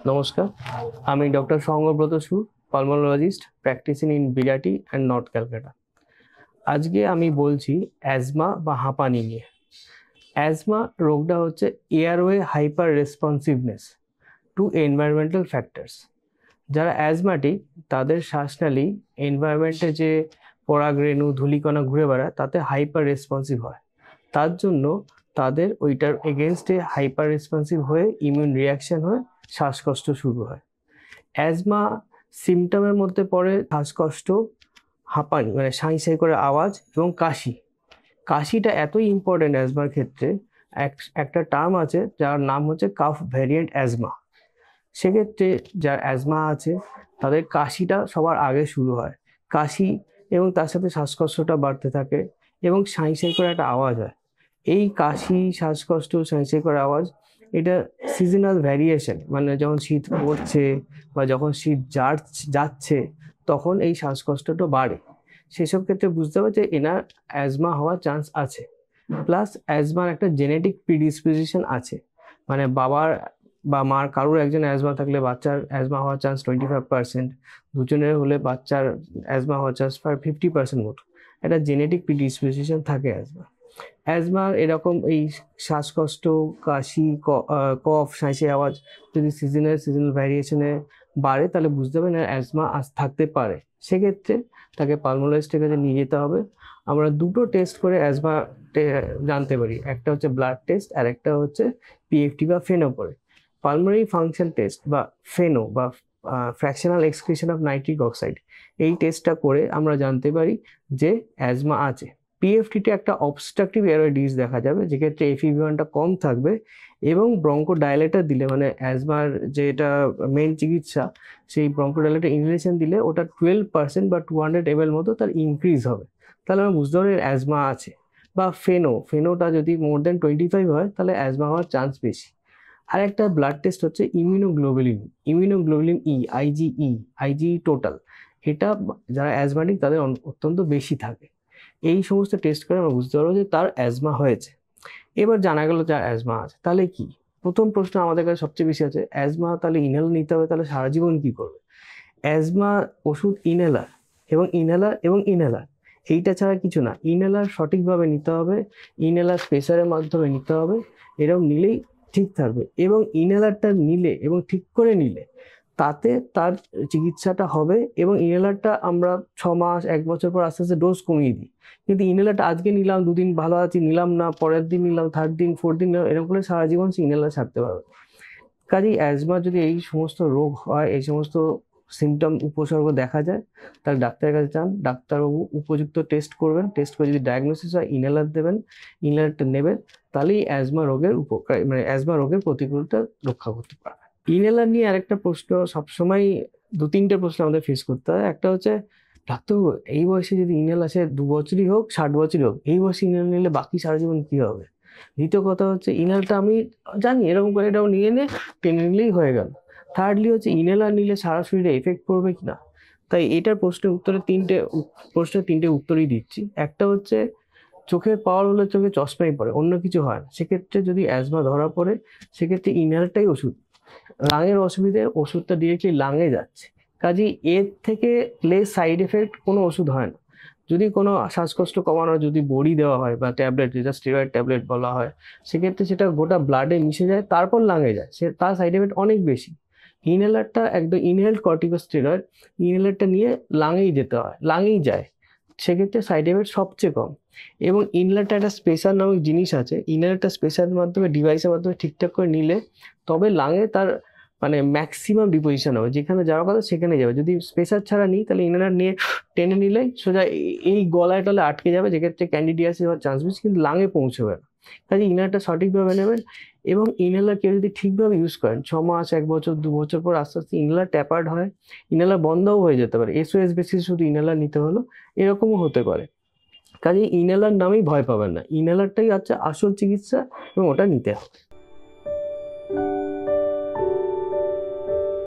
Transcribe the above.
নমস্কার, আমি doctor Sanghabrata Sur, pulmonologist practising in Birati and north Calcutta. আজকে আমি বলছি অ্যাজমা বা হাঁপানি নিয়ে। অ্যাজমা রোগটা হচ্ছে airway hyper responsiveness to environmental factors. যারা অ্যাজমাটিক তাদের শ্বাসনালী এনভায়রনমেন্টে যে পরাগরেণু ধূলিকণা ঘুরে বেড়ায় তাতে হাইপার রেসপন্সিভ হয়। তার জন্য তাদের ওইটার এগেনস্টে হাইপার রেসপন্সিভ হয়ে ইমিউন রিয়াকশন হয়ে শ্বাসকষ্ট শুরু হয়। অ্যাজমা সিমটমের মধ্যে পড়ে শ্বাসকষ্ট, হাঁপানি মানে সাঁই সাঁই করে আওয়াজ এবং কাশি। কাশিটা এতই ইম্পর্টেন্ট অ্যাজমার ক্ষেত্রে, একটা টার্ম আছে যার নাম হচ্ছে কাফ ভ্যারিয়েন্ট অ্যাজমা। সেক্ষেত্রে যার অ্যাজমা আছে তাদের কাশিটা সবার আগে শুরু হয়। কাশি এবং তার সাথে শ্বাসকষ্টটা বাড়তে থাকে এবং সাঁই সাঁই করে একটা আওয়াজ হয়। এই কাশি, শ্বাসকষ্ট, সাঁই সাঁই করে আওয়াজ, এটা সিজনাল ভ্যারিয়েশন, মানে যখন শীত পড়ছে বা যখন শীত যাচ্ছে তখন এই শ্বাসকষ্টটা বাড়ে। সেসব ক্ষেত্রে বুঝতে হবে যে এনার অ্যাজমা হওয়ার চান্স আছে। প্লাস অ্যাজমার একটা জেনেটিক প্রিডিসপোজিশন আছে, মানে বাবার বা মার কারোর একজন অ্যাজমা থাকলে বাচ্চার অ্যাজমা হওয়ার চান্স 25%, দুজনের হলে বাচ্চার অ্যাজমা হওয়ার চান্স 50% মতো। একটা জেনেটিক প্রিডিসপোজিশন থাকে অ্যাজমার এরকম এই শ্বাসকষ্ট, কাশি, কফ, সাঁইসে আওয়াজ যদি সিজনাল ভ্যারিয়েশনে বাড়ে তাহলে বুঝতে হবে না অ্যাজমা থাকতে পারে। সেক্ষেত্রে তাকে পালমোলজিস্টের কাছে নিয়ে যেতে হবে। আমরা দুটো টেস্ট করে অ্যাজমা জানতে পারি, একটা হচ্ছে ব্লাড টেস্ট আর একটা হচ্ছে পিএফটি বা ফেনো করে। পালমোনারি ফাংশন টেস্ট বা ফেনো বা fractional excretion of nitric oxide, এই টেস্টটা করে আমরা জানতে পারি যে অ্যাজমা আছে। পিএফটিতে একটা অবস্ট্রাকটিভ এয়ারওয়ে ডিজিজ দেখা যাবে, যেক্ষেত্রে এফইভি1টা কম থাকবে এবং ব্রঙ্কোডাইলেটর দিলে, মানে অ্যাজমার যেটা মেন চিকিৎসা, সেই ব্রঙ্কোডাইলেটর ইনহেলেশন দিলে ওটা 12% বা 200 ml মতো তার ইনক্রিজ হবে। তাহলে আমরা বুঝতে পারি আজমা আছে। বা ফেনোটা যদি মোর দেন 25 হয় তাহলে অ্যাজমা হওয়ার চান্স বেশি। আর একটা ব্লাড টেস্ট হচ্ছে ইমিউনোগ্লোবুলিন ই, আইজি টোটাল। এটা যারা অ্যাজমাটিক তাদের অত্যন্ত বেশি থাকে। এই সমস্ত টেস্ট করে আমরা বুঝতে পারবো যে তার অ্যাজমা হয়েছে। এবার জানা গেল যার অ্যাজমা আছে তাহলে কি। প্রথম প্রশ্ন আমাদের কাছে সবচেয়ে বেশি আছে, অ্যাজমা তাহলে ইনহেলার নিতে হবে, তাহলে সারা জীবন কি করবে? অ্যাজমা ওষুধ ইনহেলার এবং ইনহেলার, এইটা ছাড়া কিছু না। ইনহেলার সঠিকভাবে নিতে হবে, ইনহেলার প্রেসারের মাধ্যমে নিতে হবে, এরকম নিলেই ঠিক থাকবে। এবং ইনহেলারটা নিলে এবং ঠিক করে নিলে তাতে তার চিকিৎসাটা হবে। এবং ইনহেলারটা আমরা 6 মাস 1 বছর পর আস্তে আস্তে ডোজ কমিয়ে দিই। কিন্তু ইনহেলারটা আজকে নিলাম, দুদিন ভালো আছি, নিলাম না, পরের দিন নিলাম, থার্ড দিন, ফোর্থ দিন, এরকম করে সারা জীবন সে ইনহেলার ছাড়তে পারবে। কাজেই অ্যাজমা যদি এই সমস্ত রোগ হয়, এই সমস্ত সিমটম উপসর্গ দেখা যায়, তাহলে ডাক্তারের কাছে যান। ডাক্তারবাবু উপযুক্ত টেস্ট করবেন, টেস্ট করে যদি ডায়াগনোসিস হয় ইনহেলার দেবেন, ইনহেলারটা নেবেন, তাহলেই অ্যাজমা রোগের উপকার, মানে অ্যাজমা রোগের প্রতিকূলতা রক্ষা করতে পারবে। ইনহেলার নিয়ে আরেকটা প্রশ্ন সবসময়, 2-3টে প্রশ্ন আমাদের ফেস করতে হয়। একটা হচ্ছে, ডাক্তারবাবু এই বয়সে যদি ইনহেলার আসে, 2 বছরই হোক 60 বছরই হোক, এই বয়সে ইনহেলার নিলে বাকি সারা জীবন কি হবে? দ্বিতীয় কথা হচ্ছে, ইনহেলারটা আমি জানি এরকম করে এটাও নিয়ে টেনে নিলেই হয়ে গেল। থার্ডলি হচ্ছে, ইনহেলার নিলে সারা শরীরে এফেক্ট পড়বে কিনা। তাই এটার প্রশ্নের তিনটে উত্তরই দিচ্ছি। একটা হচ্ছে, চোখের পাওয়ার হলে চোখে চশমাই পড়ে, অন্য কিছু হয় না। সেক্ষেত্রে যদি অ্যাজমা ধরা পড়ে, সেক্ষেত্রে ইনহেলারটাই ওষুধ। লাঙের অসুবিধে, ওষুধটা ডিরেক্টলি লাঙে যাচ্ছে, কাজেই এর থেকে লেস সাইড এফেক্ট কোনো ওষুধ হয় না। যদি কোনো শ্বাসকষ্ট কমানোর যদি বড়ি দেওয়া হয় বা ট্যাবলেট, যেটা স্টেরয়েড ট্যাবলেট বলা হয়, সেক্ষেত্রে সেটা গোটা ব্লাডে মিশে যায়, তারপর লাঙে যায়, তার সাইড এফেক্ট অনেক বেশি। ইনহেলারটা একদম ইনহেলড কর্টিকোস্টেরয়েড, ইনহেলারটা নিয়ে লাঙেই যেতে হয়, লাঙেই যায়, সেক্ষেত্রে সাইড এফেক্ট সবচেয়ে কম। এবং ইনহেলারটা একটা স্পেশাল নামক জিনিস আছে, ইনহেলারটা স্পেশাল মাধ্যমে ডিভাইসের মাধ্যমে ঠিকঠাক করে নিলে তবে লাঙে তার মানে ম্যাক্সিমাম ডিপোজিশন হবে, যেখানে যাওয়ার কথা সেখানে যাবে। যদি স্পেশাল ছাড়া নিই তাহলে ইনহেলার নিয়ে টেনে নিলেই সোজা এই গলায় টলে আটকে যাবে, যেক্ষেত্রে ক্যান্ডিডিয়াসিস হওয়ার চান্স বেশি, কিন্তু লাঙে পৌঁছবে না। কাজে ইনহেলারটা সঠিকভাবে নেবেন। এবং ইনহেলার কেউ যদি ঠিকভাবে ইউজ করেন, 6 মাস 1 বছর 2 বছর পর আস্তে আস্তে ইনহেলার ট্যাপার্ড হয়, ইনহেলার বন্ধও হয়ে যেতে পারে, এসওএস বেসিস শুধু ইনহেলার নিতে হলো, এরকমও হতে পারে। কাজে ইনহেলার নামেই ভয় পাবেন না, ইনহেলারটাই হচ্ছে আসল চিকিৎসা এবং ওটা নিতে হবে।